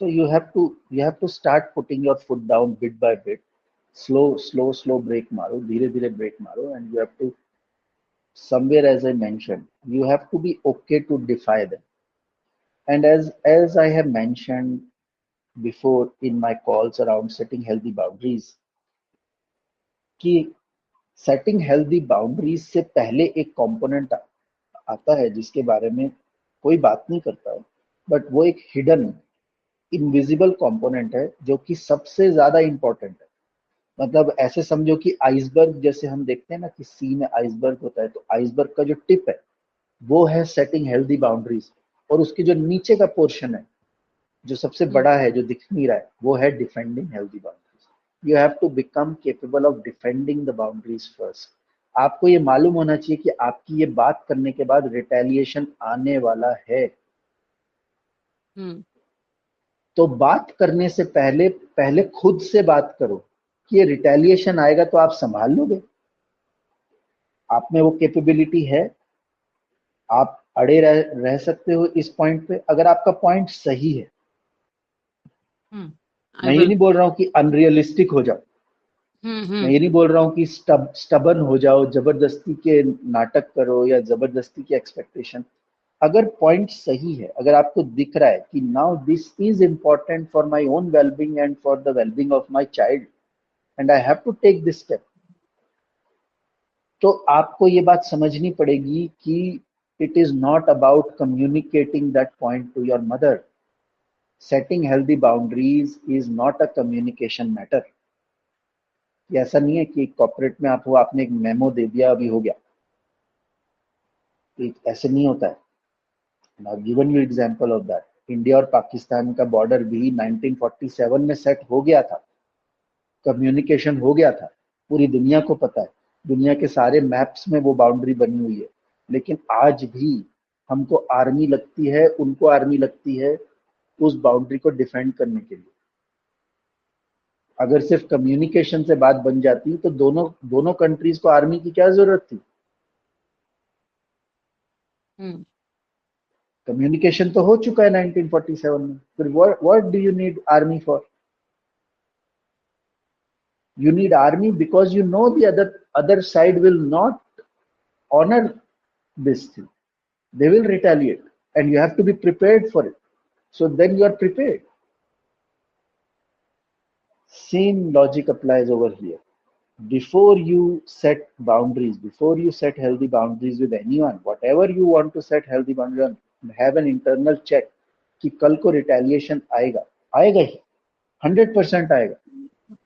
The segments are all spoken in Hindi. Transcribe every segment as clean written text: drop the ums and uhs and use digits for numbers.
तो you have to start putting your foot down bit by bit, slow brake मारो, धीरे धीरे ब्रेक मारो, and you have to somewhere, as I mentioned, you have to be okay to defy them. And as I have mentioned before in my calls around setting healthy boundaries, कि सेटिंग हेल्दी बाउंड्रीज से पहले एक कंपोनेंट आता है जिसके बारे में कोई बात नहीं करता है, बट वो एक हिडन इनविजिबल कंपोनेंट है जो कि सबसे ज्यादा इंपॉर्टेंट है। मतलब ऐसे समझो कि आइसबर्ग जैसे हम देखते हैं ना कि सी में आइसबर्ग होता है, तो आइसबर्ग का जो टिप है वो है सेटिंग हेल्दी बाउंड्रीज, और उसके जो नीचे का पोर्शन है जो सबसे बड़ा है जो दिख नहीं रहा है वो है defending healthy boundaries. You have to become capable of defending the boundaries first. आपको ये मालूम होना चाहिए कि आपकी ये बात करने के बाद रिटेलिएशन आने वाला है। तो बात करने से पहले पहले खुद से बात करो कि ये रिटेलिएशन आएगा तो आप संभाल लोगे, आप में वो कैपेबिलिटी है, आप अड़े रह सकते हो इस पॉइंट पे अगर आपका पॉइंट सही है। मैं ये नहीं बोल रहा हूं कि अनरियलिस्टिक हो जाओ, मैं ये नहीं बोल रहा हूं कि स्टबर्न हो जाओ, जबरदस्ती के नाटक करो या जबरदस्ती की एक्सपेक्टेशन। अगर पॉइंट सही है, अगर आपको दिख रहा है कि now this is important for my own wellbeing and for the wellbeing of my child and I have to take this step, तो आपको ये बात समझनी पड़ेगी कि it is not about communicating that point to your mother. Setting healthy boundaries is not a communication matter. ऐसा नहीं है कि कॉर्पोरेट में आप हो, आपने एक मेमो दे दिया अभी हो गया, ऐसे नहीं होता है। Now given you example of that, India और पाकिस्तान का बॉर्डर भी 1947 में सेट हो गया था, कम्युनिकेशन हो गया था, पूरी दुनिया को पता है, दुनिया के सारे मैप्स में वो बाउंड्री बनी हुई है। लेकिन आज भी हमको आर्मी लगती है, उनको आर्मी लगती है उस बाउंड्री को डिफेंड करने के लिए। अगर सिर्फ कम्युनिकेशन से बात बन जाती तो दोनों कंट्रीज को आर्मी की क्या जरूरत थी? कम्युनिकेशन तो हो चुका है 1947 में, फिर what do you need army for? You need army because you know the other side will not honor this thing. They will retaliate and you have to be prepared for it. So then you are prepared. Same logic applies over here. Before you set boundaries, before you set healthy boundaries with anyone, whatever you want to set healthy boundaries on, have an internal check कि कल को retaliation आएगा, आएगा ही, 100% आएगा।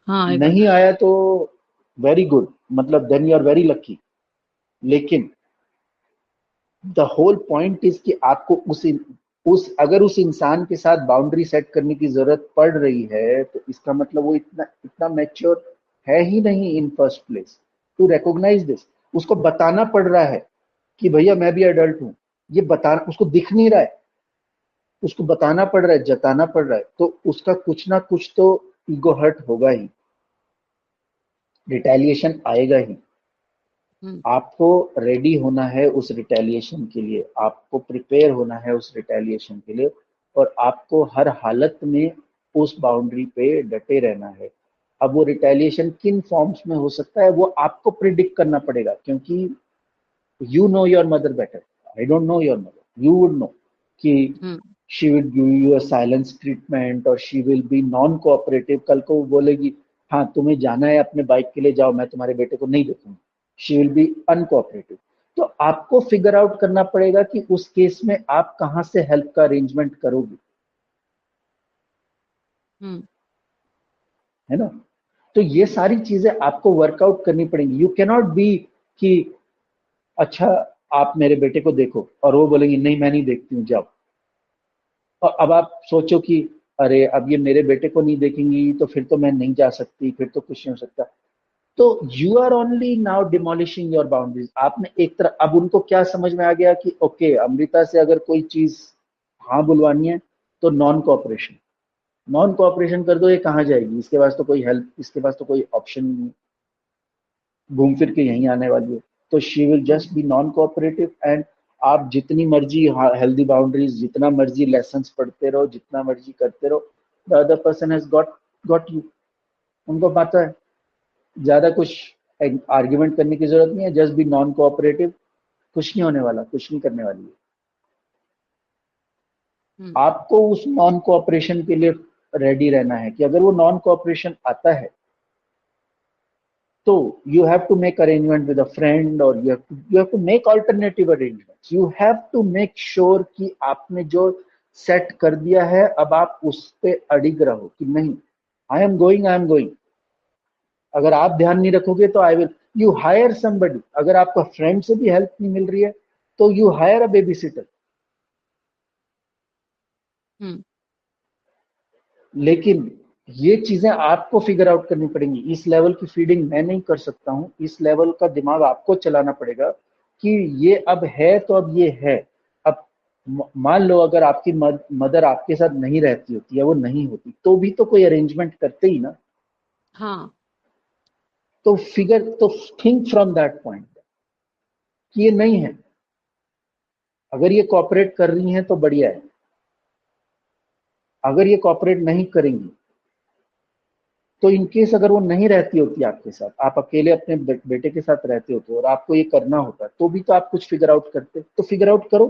हाँ, नहीं आया तो वेरी गुड, मतलब then you are very lucky. लेकिन द होल पॉइंट इज कि आपको अगर उस इंसान के साथ बाउंड्री सेट करने की जरूरत पड़ रही है तो इसका मतलब वो इतना मैच्योर है ही नहीं in first place to recognise this. उसको बताना पड़ रहा है कि भैया मैं भी अडल्ट हूं, ये बताना उसको दिख नहीं रहा है, उसको बताना पड़ रहा है, जताना पड़ रहा है, तो उसका कुछ ना कुछ तो ईगो हर्ट होगा ही, रिटेलिएशन आएगा ही। आपको रेडी होना है उस रिटेलिएशन के लिए, आपको प्रिपेयर होना है उस रिटेलिएशन के लिए, और आपको हर हालत में उस बाउंड्री पे डटे रहना है। अब वो रिटेलिएशन किन फॉर्म्स में हो सकता है वो आपको प्रिडिक्ट करना पड़ेगा, क्योंकि you know your mother better, I don't know your mother, you would know कि she will give you a silence treatment और she will be non cooperative. कल को वो बोलेगी हाँ तुम्हें जाना है अपने बाइक के लिए जाओ, मैं तुम्हारे बेटे को नहीं देखूंगी, शी विल बी अनकोऑपरेटिव। तो आपको फिगर आउट करना पड़ेगा कि उस केस में आप कहां से हेल्प का अरेंजमेंट करोगे, है ना? तो ये सारी चीजें आपको वर्कआउट करनी पड़ेंगी। यू कैनॉट बी कि अच्छा आप मेरे बेटे को देखो और वो बोलेंगे नहीं मैं नहीं देखती हूँ जाओ, और अब आप सोचो कि अरे अब ये मेरे बेटे को नहीं देखेंगी तो फिर तो मैं नहीं जा सकती, फिर तो कुछ नहीं हो सकता। तो you are only now demolishing your boundaries. आपने एक तरह, अब उनको क्या समझ में आ गया कि ओके अमृता से अगर कोई चीज हाँ बुलवानी है तो नॉन कोऑपरेशन कर दो, ये कहाँ जाएगी, इसके पास तो कोई हेल्प, इसके पास तो कोई ऑप्शन नहीं, घूम फिर के यहीं आने वाली है। तो she will just be non cooperative, and आप जितनी मर्जी हेल्दी बाउंड्रीज, जितना मर्जी लेसन्स पढ़ते रहो, जितना मर्जी करते रहो, the other person has got you. उनको पता है, ज्यादा कुछ आर्ग्यूमेंट करने की जरूरत नहीं है, जस्ट बी नॉन कोऑपरेटिव, कुछ नहीं होने वाला, कुछ नहीं करने वाली है। आपको उस नॉन कोऑपरेशन के लिए रेडी रहना है कि अगर वो नॉन कोऑपरेशन आता है तो you have to make arrangement with a friend, or you have to make alternative arrangements. You have to make sure कि आपने जो सेट कर दिया है अब आप उस पे अडिग रहो कि नहीं, आई एम गोइंग। अगर आप ध्यान नहीं रखोगे तो I will, you hire somebody. अगर आपका फ्रेंड से भी हेल्प नहीं मिल रही है तो you hire a baby sitter. लेकिन ये चीजें आपको फिगर आउट करनी पड़ेंगी। इस लेवल की फीडिंग मैं नहीं कर सकता हूं, इस लेवल का दिमाग आपको चलाना पड़ेगा कि ये अब है तो अब ये है। अब मान लो अगर आपकी मदर आपके साथ नहीं रहती होती या वो नहीं होती तो भी तो कोई अरेंजमेंट करते ही ना। हाँ, तो थिंक फ्रॉम दैट पॉइंट कि ये नहीं है। अगर ये कॉपरेट कर रही हैं तो बढ़िया है, अगर ये कॉपरेट नहीं करेंगी तो इनकेस अगर वो नहीं रहती होती आपके साथ, आप अकेले अपने बेटे के साथ रहते होते और आपको ये करना होता तो भी तो आप कुछ फिगर आउट करते। तो फिगर आउट करो।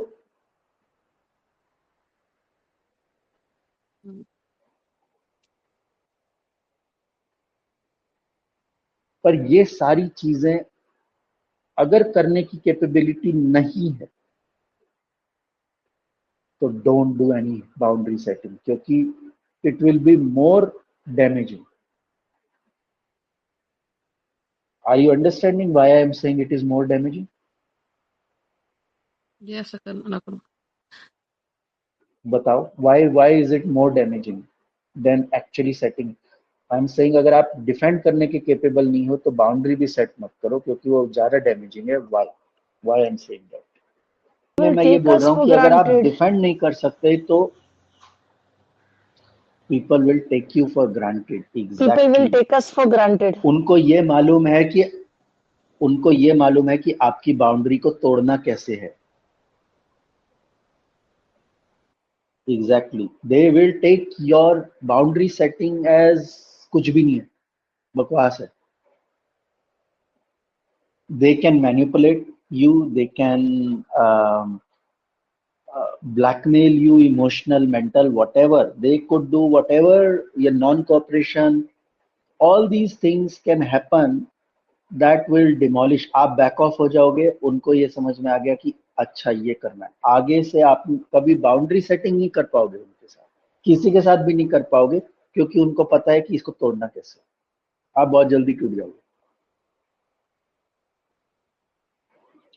पर ये सारी चीजें अगर करने की कैपेबिलिटी नहीं है तो don't do any boundary setting, क्योंकि it will be more damaging. Are you understanding why I am saying it is more damaging? ये ऐसा करना ना करो। बताओ why is it more damaging than actually setting? I am saying अगर आप डिफेंड करने के केपेबल नहीं हो तो बाउंड्री भी सेट मत करो, क्योंकि वो ज्यादा डैमेजिंग है। Why I am saying that? will मैं ये take बोल us रहा हूँ for कि अगर आप granted. डिफेंड नहीं कर सकते तो people will take you for granted. People will exactly. take us for granted. उनको ये मालूम है कि आपकी बाउंड्री को तोड़ना कैसे है। Exactly, they will take your boundary setting as कुछ भी नहीं है, बकवास है। They can manipulate you, they can blackmail you, emotional, mental, whatever. They could do whatever. Your non-cooperation, all these things can happen that will demolish। आप बैक ऑफ हो जाओगे, उनको ये समझ में आ गया कि अच्छा ये करना है, आगे से आप कभी बाउंड्री सेटिंग नहीं कर पाओगे उनके साथ, किसी के साथ भी नहीं कर पाओगे, क्योंकि उनको पता है कि इसको तोड़ना कैसे। आप बहुत जल्दी टूट जाओगे।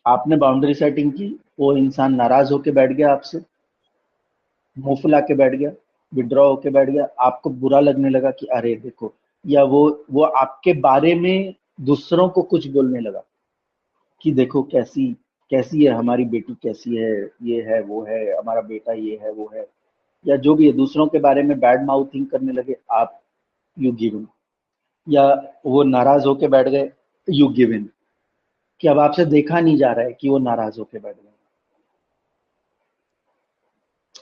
आपने बाउंड्री सेटिंग की, वो इंसान नाराज होके बैठ गया आपसे, मुंह फुला के बैठ गया, विड्रॉ होके बैठ गया, आपको बुरा लगने लगा कि अरे देखो, या वो आपके बारे में दूसरों को कुछ बोलने लगा कि देखो कैसी कैसी है हमारी बेटी, कैसी है, ये है वो है, हमारा बेटा ये है वो है, या जो भी है, दूसरों के बारे में बैड माउथिंग करने लगे आप, यू गिव इन। या वो नाराज होके बैठ गए, यू गिव इन, कि अब आपसे देखा नहीं जा रहा है कि वो नाराज होके बैठ गए,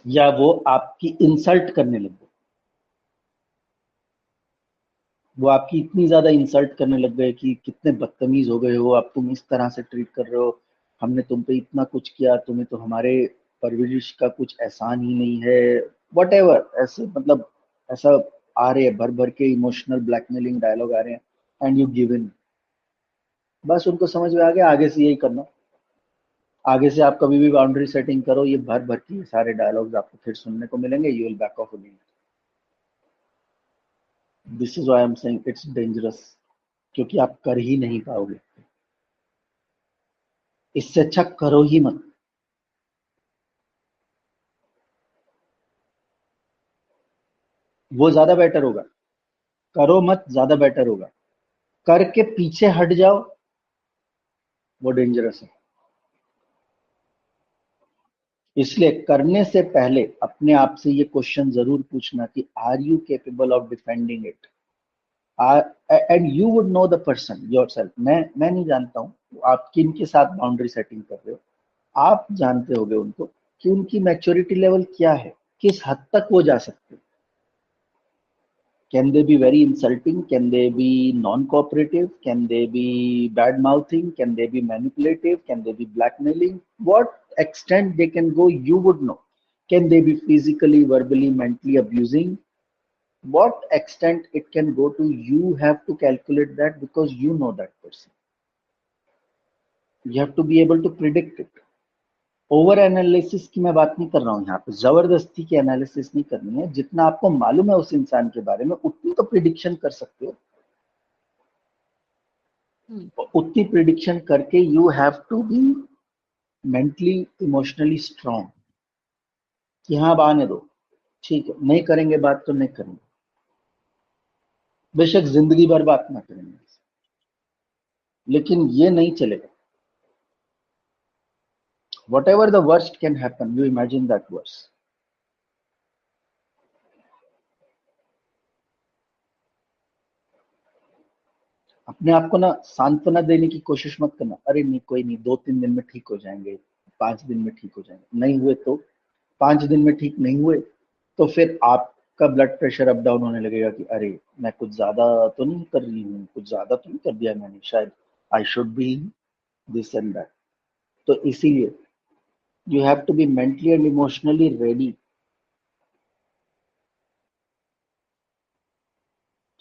या वो आपकी इंसल्ट करने लग गए, वो आपकी इतनी ज्यादा इंसल्ट करने लग गए कि कितने बदतमीज हो गए हो, अब तुम इस तरह से ट्रीट कर रहे हो, हमने तुम पे इतना कुछ किया, तुम्हें तो हमारे परवरिश का कुछ एहसान ही नहीं है, वट एवर, ऐसे मतलब ऐसा आ रहे हैं, भर भर के इमोशनल ब्लैकमेलिंग डायलॉग आ रहे हैं, एंड यू गिव इन। बस उनको समझ में आ गया आगे से यही करना। आगे से आप कभी भी बाउंड्री सेटिंग करो, ये भर भर के सारे डायलॉग्स आपको फिर सुनने को मिलेंगे, you will back of again. This is why I am saying it's dangerous, क्योंकि आप कर ही नहीं पाओगे। इससे अच्छा करो ही मत। वो ज्यादा बेटर होगा। करो मत, ज्यादा बेटर होगा। करके पीछे हट जाओ, वो डेंजरस है। इसलिए करने से पहले अपने आप से ये क्वेश्चन जरूर पूछना कि are you capable of defending it, and you would know the person yourself. मैं नहीं जानता हूँ आप किन के साथ बाउंड्री सेटिंग कर रहे हो, आप जानते होगे उनको कि उनकी मैच्योरिटी लेवल क्या है, किस हद तक वो जा सकते हैं। Can they be very insulting? Can they be non-cooperative? Can they be bad-mouthing? Can they be manipulative? Can they be blackmailing? What extent they can go, you would know. Can they be physically, verbally, mentally abusing? What extent it can go to, you have to calculate that because you know that person. You have to be able to predict it. Over analysis की मैं बात नहीं कर रहा हूं यहाँ पे, जबरदस्ती की एनालिसिस नहीं करनी है। जितना आपको मालूम है उस इंसान के बारे में उतनी तो प्रिडिक्शन कर सकते हो, उतनी प्रिडिक्शन करके you have to be mentally emotionally strong कि हाँ अब आने दो, ठीक है, नहीं करेंगे बात तो नहीं करेंगे, बेशक जिंदगी भर बात ना करेंगे, लेकिन ये नहीं चलेगा। Whatever the worst can happen, you imagine that worst. अपने आप को ना सांत्वना देने की कोशिश मत करना, अरे नहीं कोई नहीं, 2-3 दिन में ठीक हो जाएंगे, 5 दिन में ठीक हो जाएंगे। नहीं हुए तो 5 दिन में ठीक नहीं हुए तो फिर आपका ब्लड प्रेशर अप डाउन होने लगेगा कि अरे मैं कुछ ज्यादा तो नहीं कर रही हूँ, कुछ ज्यादा तो नहीं कर दिया मैंने, शायद I should be this and that. तो इसीलिए you have to be mentally and emotionally ready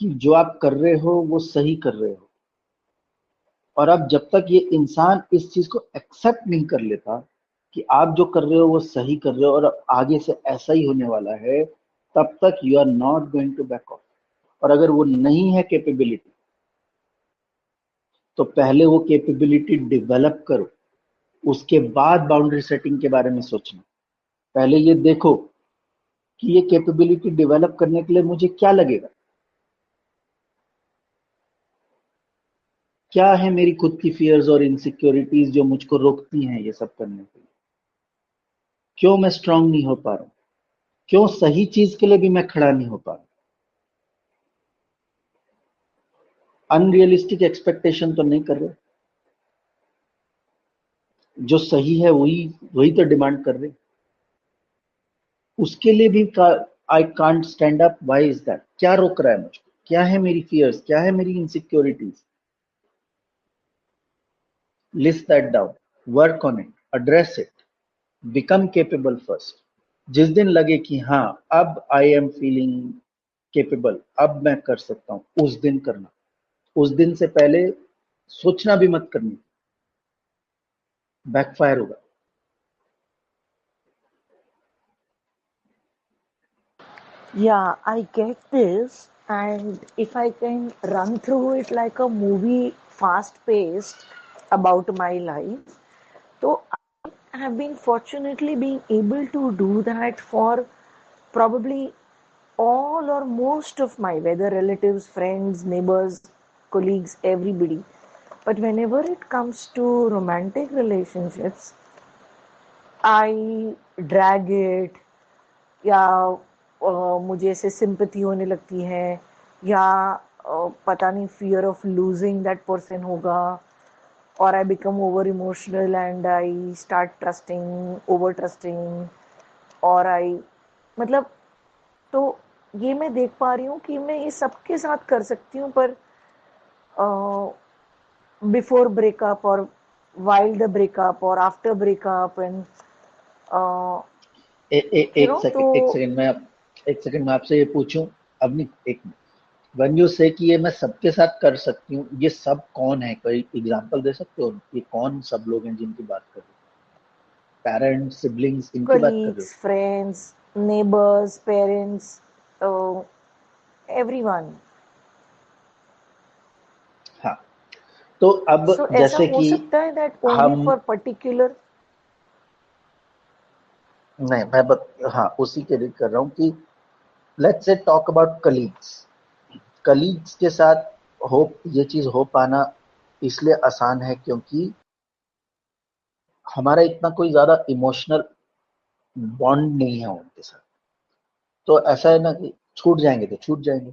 कि जो आप कर रहे हो वो सही कर रहे हो। और अब जब तक ये इंसान इस चीज को एक्सेप्ट नहीं कर लेता कि आप जो कर रहे हो वो सही कर रहे हो और आगे से ऐसा ही होने वाला है, तब तक you are not going to back off. और अगर वो नहीं है कैपेबिलिटी, तो पहले वो कैपेबिलिटी डेवलप करो, उसके बाद बाउंड्री सेटिंग के बारे में सोचना। पहले ये देखो कि ये कैपेबिलिटी डेवलप करने के लिए मुझे क्या लगेगा, क्या है मेरी खुद की फियर्स और इनसिक्योरिटीज जो मुझको रोकती हैं ये सब करने के लिए, क्यों मैं स्ट्रांग नहीं हो पा रहा हूं, क्यों सही चीज के लिए भी मैं खड़ा नहीं हो पा रहा। अनरियलिस्टिक एक्सपेक्टेशन तो नहीं कर रहे, जो सही है वही वही तो डिमांड कर रहे, उसके लिए भी I can't stand up. Why is that? क्या रोक रहा है मुझको, क्या है मेरी फियर्स, क्या है मेरी insecurities. List that down, work on it, address it, become capable first. जिस दिन लगे कि हाँ अब आई एम फीलिंग केपेबल, अब मैं कर सकता हूं, उस दिन करना। उस दिन से पहले सोचना भी मत करनी, बैकफायर होगा। Yeah, I get this. And if I can run through it like a movie, fast paced about my life, so I have been fortunately being able to do that for probably all or most of my, whether relatives, friends, neighbors, colleagues, everybody. But whenever it comes to romantic relationships, I drag it, या मुझे ऐसे सिंपैथी होने लगती है, या पता नहीं fear of losing that person होगा, और I become over emotional and I start trusting, over trusting, और आई मतलब, तो ये मैं देख पा रही हूँ कि मैं ये सबके साथ कर सकती हूँ, पर बिफोर ब्रेकअप और वाइल द ब्रेकअप और आफ्टर ब्रेकअप एंड एक सेकंड मैं आपसे ये पूछूं। अब नहीं, एक वन यू से कि ये मैं सबके साथ कर सकती हूँ, ये सब कौन है? कोई एग्जांपल दे सकते हो? ये कौन सब लोग हैं जिनकी बात कर रहे हो? पेरेंट्स, सिबलिंग्स, इनकी बात कर रहे colleagues, friends, neighbors, parents, everyone. हो? हाँ, तो अब So ऐसा जैसे हो कि सकता है that only हम, for particular. नहीं हाँ उसी के लिए कर रहा हूँ कि let's say talk about colleagues. Colleagues के साथ हो ये चीज हो पाना इसलिए आसान है क्योंकि हमारा इतना कोई ज्यादा इमोशनल बॉन्ड नहीं है उनके साथ। तो ऐसा है ना कि छूट जाएंगे तो छूट जाएंगे।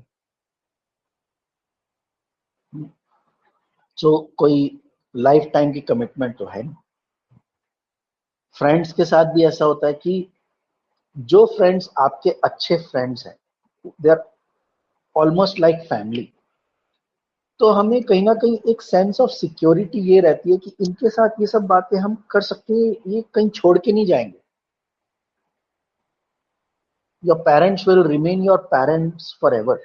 तो कोई लाइफ टाइम की कमिटमेंट तो है नहीं। फ्रेंड्स के साथ भी ऐसा होता है कि जो फ्रेंड्स आपके अच्छे फ्रेंड्स हैं, they are almost like family. तो हमें कहीं ना कहीं एक सेंस ऑफ सिक्योरिटी ये रहती है कि इनके साथ ये सब बातें हम कर सकते हैं, ये कहीं छोड़ के नहीं जाएंगे। Your parents will remain your parents for ever,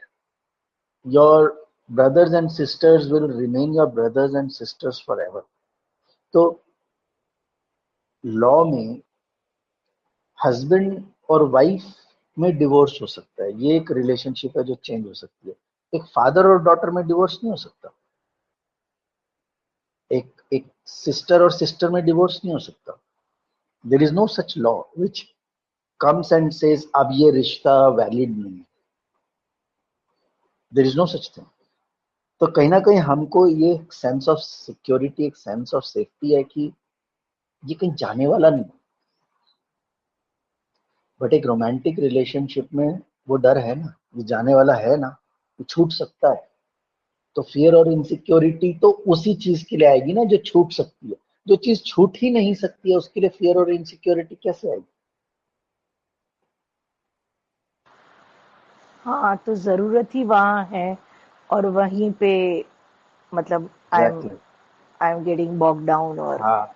your brothers and sisters will remain your brothers and sisters for ever. तो लॉ में हस्बैंड और वाइफ में डिवोर्स हो सकता है, ये एक रिलेशनशिप है जो चेंज हो सकती है। एक फादर और डॉटर में डिवोर्स नहीं हो सकता, एक सिस्टर और सिस्टर में डिवोर्स नहीं हो सकता। There is no such law which comes and says अब ये रिश्ता वैलिड नहीं है। There is no such thing. तो कहीं ना कहीं हमको ये सेंस ऑफ सिक्योरिटी, एक सेंस ऑफ सेफ्टी है कि ये कहीं जाने वाला नहीं। बट एक रोमांटिक रिलेशनशिप में वो डर है ना, ये जाने वाला है ना, ये छूट सकता है। तो फियर और इनसिक्योरिटी तो उसी चीज के लिए आएगी ना जो छूट सकती है। जो चीज छूट ही नहीं सकती है उसके लिए फियर और इनसिक्योरिटी कैसे आएगी? हाँ, तो जरूरत ही वहाँ है, और वहीं पे मतलब exactly. I am getting bog down, और हाँ,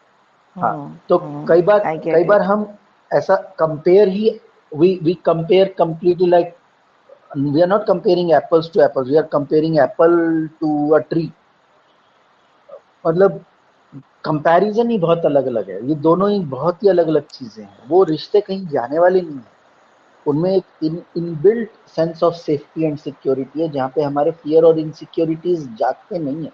हाँ। तो आई कई गेट बार इट। हम ऐसा कंपेयर ही, we compare completely like we are not comparing apples to apples, we are comparing apple to a tree. मतलब कंपैरिजन ही बहुत अलग अलग है, ये दोनों ही बहुत ही अलग अलग चीजें हैं। वो रिश्ते कहीं जाने वाले नहीं है, उनमें एक inbuilt sense of safety and security है जहाँ पे हमारे फियर और इनसिक्योरिटीज जागते नहीं है।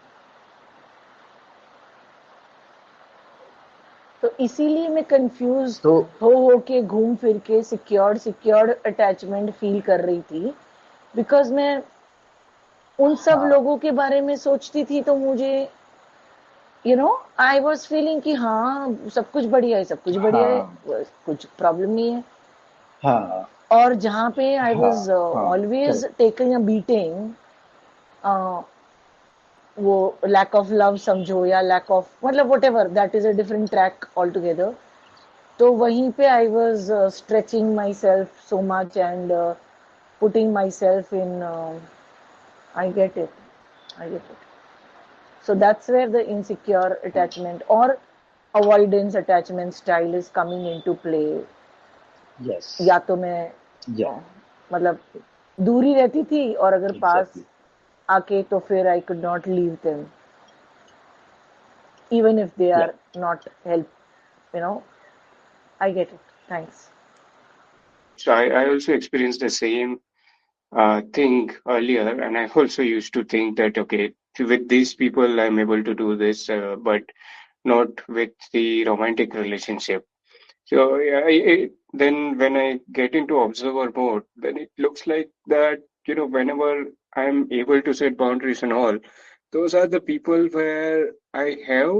तो इसीलिए मैं कंफ्यूज तो हो के घूम फिर के सिक्योर्ड अटैचमेंट फील कर रही थी, बिकॉज मैं उन सब हाँ, लोगों के बारे में सोचती थी, तो मुझे आई वॉज फीलिंग कि हाँ, सब कुछ बढ़िया है, सब कुछ बढ़िया है, हाँ, कुछ प्रॉब्लम नहीं है। हाँ, और जहाँ पे आई हाँ, वॉज हाँ, always correct. Taking a beating, वो लैक ऑफ लव समझो, या लैक ऑफ मतलब what ever, that is a different track all together. तो वहीं पे I was stretching my self so much and putting myself in I get it. So that's where the insecure attachment or avoidance attachment style is coming into play. Yes, या तो मैं या, मतलब दूरी रहती थी, और अगर पास एग्जैक्टली, आके तो फिर I could not leave them even if they या। are not help, you know. I get it. Thanks. So I also experienced the same thing earlier, and I also used to think that okay, with these people I'm able to do this, but not with the romantic relationship. So yeah, then when I get into observer mode, then it looks like that whenever I'm able to set boundaries and all, those are the people where I have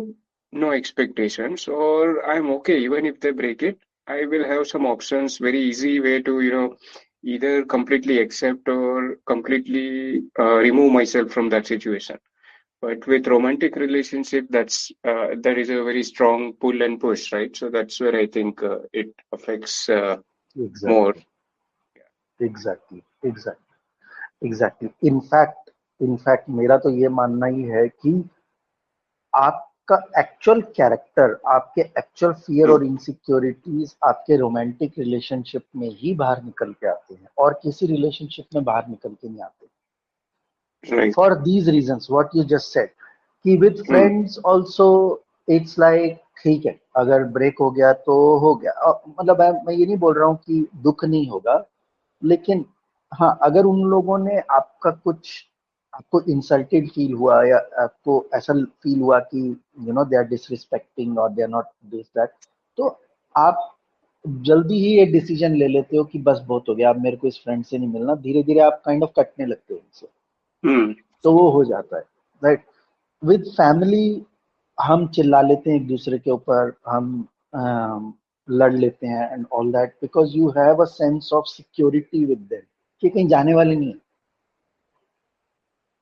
no expectations, or I'm okay even if they break it. I will have some options, very easy way to either completely accept or completely remove myself from that situation. But with romantic relationship, there is a very strong pull and push, right? So that's where I think it affects more. Exactly, exactly, exactly, exactly. In fact मेरा तो ये मानना ही है कि आपका एक्चुअल कैरेक्टर, आपके एक्चुअल फियर Mm, और इनसिक्योरिटीज आपके रोमांटिक रिलेशनशिप में ही बाहर निकल के आते हैं, और किसी रिलेशनशिप में बाहर निकल के नहीं आते। right. For these reasons what you just said, कि with Mm, friends also it's like ठीक है, अगर ब्रेक हो गया तो हो गया। मतलब मैं ये नहीं बोल रहा हूँ कि दुख नहीं होगा, लेकिन हाँ, अगर उन लोगों ने आपका कुछ, आपको इंसल्टेड फील हुआ या आपको ऐसा फील हुआ कि दे आर डिसरिस्पेक्टिंग और they are not this that, तो आप जल्दी ही ये डिसीजन ले लेते हो कि बस बहुत हो गया, अब मेरे को इस फ्रेंड से नहीं मिलना। धीरे धीरे आप काइंड ऑफ कटने लगते हो उनसे। mm, तो वो हो जाता है, राइट। विद फैमिली हम चिल्ला लेते हैं एक दूसरे के ऊपर, हम लड़ लेते हैं and all that, because you have a sense of security with them कि कहीं जाने वाले नहीं है,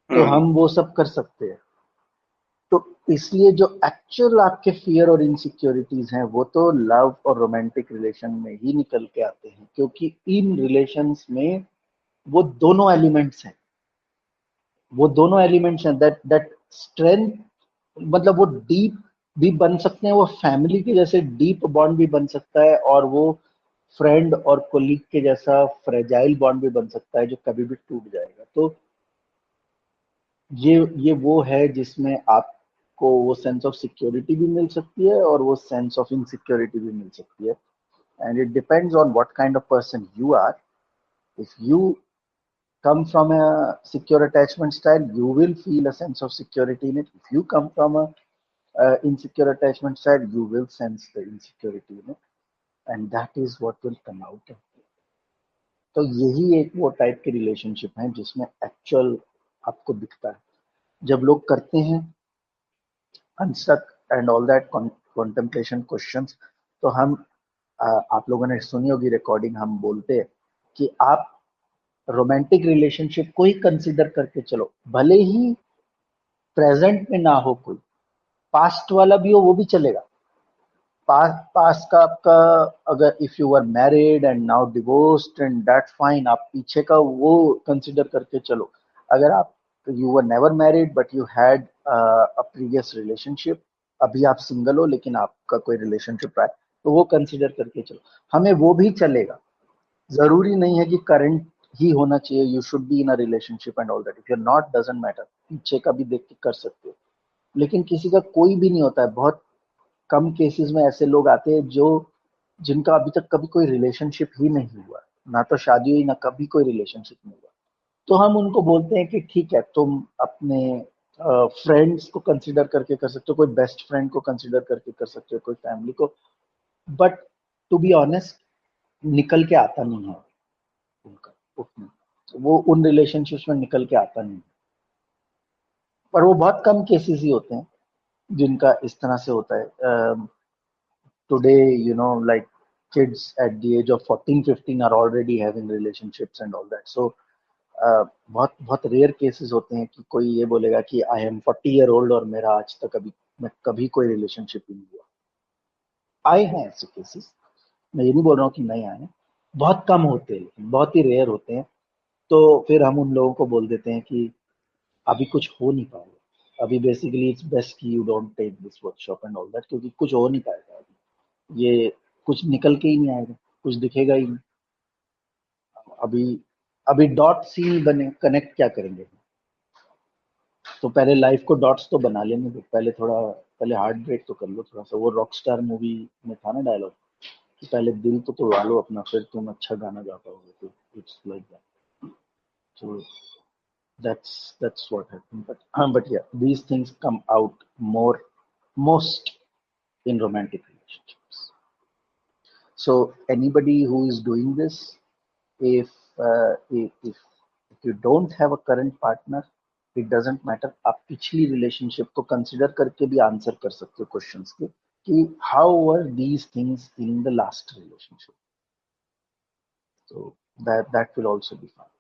तो mm. हम वो सब कर सकते हैं। तो इसलिए जो एक्चुअल आपके फियर और इनसिक्योरिटीज हैं वो तो लव और रोमांटिक रिलेशन में ही निकल के आते हैं, क्योंकि इन रिलेशंस में वो दोनों एलिमेंट्स हैं। वो दोनों एलिमेंट्स हैं, दैट स्ट्रेंथ, मतलब वो डीप भी बन सकते हैं, वो फैमिली के जैसे डीप बॉन्ड भी बन सकता है, और वो फ्रेंड और कोलीग के जैसा फ्रेजाइल बॉन्ड भी बन सकता है जो कभी भी टूट जाएगा। तो ये वो है जिसमें आपको वो सेंस ऑफ सिक्योरिटी भी मिल सकती है और वो सेंस ऑफ इनसिक्योरिटी भी मिल सकती है, and it depends on what kind of person you are. If you come from a secure attachment style, you will feel a sense of security in it. If you come from a insecure attachment style, you will sense the insecurity in it, and that is what will come out. तो यही एक वो टाइप के रिलेशनशिप है जिसमें एक्चुअल आपको दिखता है जब लोग करते हैं unstuck and all that contemplation questions. तो हम आप लोगों ने सुनी होगी रिकॉर्डिंग, हम बोलते हैं कि आप रोमांटिक रिलेशनशिप को ही कंसिडर करके चलो, भले ही प्रेजेंट में ना हो कोई, पास्ट वाला भी हो वो भी चलेगा। पास्ट का आपका, अगर if you are married and now divorced and that fine, आप पीछे का वो कंसिडर करके चलो। अगर आप you were never married but you had a previous relationship, अभी आप सिंगल हो लेकिन आपका कोई रिलेशनशिप रहा है, तो वो कंसिडर करके चलो, हमें वो भी चलेगा। जरूरी नहीं है कि करंट ही होना चाहिए, you should be in a relationship and all that, if you are not doesn't matter, पीछे का भी देख के कर सकते हो। लेकिन किसी का कोई भी नहीं होता है, बहुत कम केसेस में ऐसे लोग आते हैं जो जिनका अभी तक कभी कोई रिलेशनशिप ही नहीं हुआ, ना तो शादी हुई ना कभी कोई रिलेशनशिप नहीं हुआ। तो हम उनको बोलते हैं कि ठीक है, तुम अपने फ्रेंड्स को कंसिडर करके कर सकते हो, कोई बेस्ट फ्रेंड को कंसिडर करके कर सकते हो, कोई फैमिली को, बट टू बी ऑनेस्ट निकल के आता नहीं है उनका उतना, वो उन रिलेशनशिप्स में निकल के आता नहीं। पर वो बहुत कम केसेस ही होते हैं जिनका इस तरह से होता है। today, like kids at the age of 14 15 are already having relationships and all that, so बहुत बहुत रेयर केसेस होते हैं कि कोई ये बोलेगा कि आई एम 40 ईयर ओल्ड और मेरा आज तक मैं कभी कोई रिलेशनशिप ही नहीं हुआ। आए हैं ऐसे केसेस, मैं ये नहीं बोल रहा हूँ कि नहीं आए हैं, बहुत कम होते हैं लेकिन बहुत ही रेयर होते हैं। तो फिर हम उन लोगों को बोल देते हैं कि अभी कुछ हो नहीं पाएगा, अभी बेसिकली इट्स बेस्ट कि you don't take this workshop and all that, क्योंकि कुछ हो नहीं पाएगा अभी, ये कुछ निकल के ही नहीं आएगा, कुछ दिखेगा ही नहीं। अभी अभी डॉट्स ही नहीं बने, कनेक्ट क्या करेंगे? तो पहले लाइफ को डॉट्स तो बना लेने दो, पहले हार्ट ब्रेक तो कर लो थोड़ा सा। वो रॉक स्टार मूवी में था ना डायलॉग कि पहले दिल तो तोड़ा लो अपना, फिर तुम अच्छा गाना गा पाओगे। तो it's like that. So that's what happened. But yeah, these things come out most in romantic relationships. So anybody who is doing this, if if you don't have a current partner, it doesn't matter, आप पिछली relationship को consider करके भी answer कर सकते हो questions के कि how were these things in the last relationship. So that will also be fine.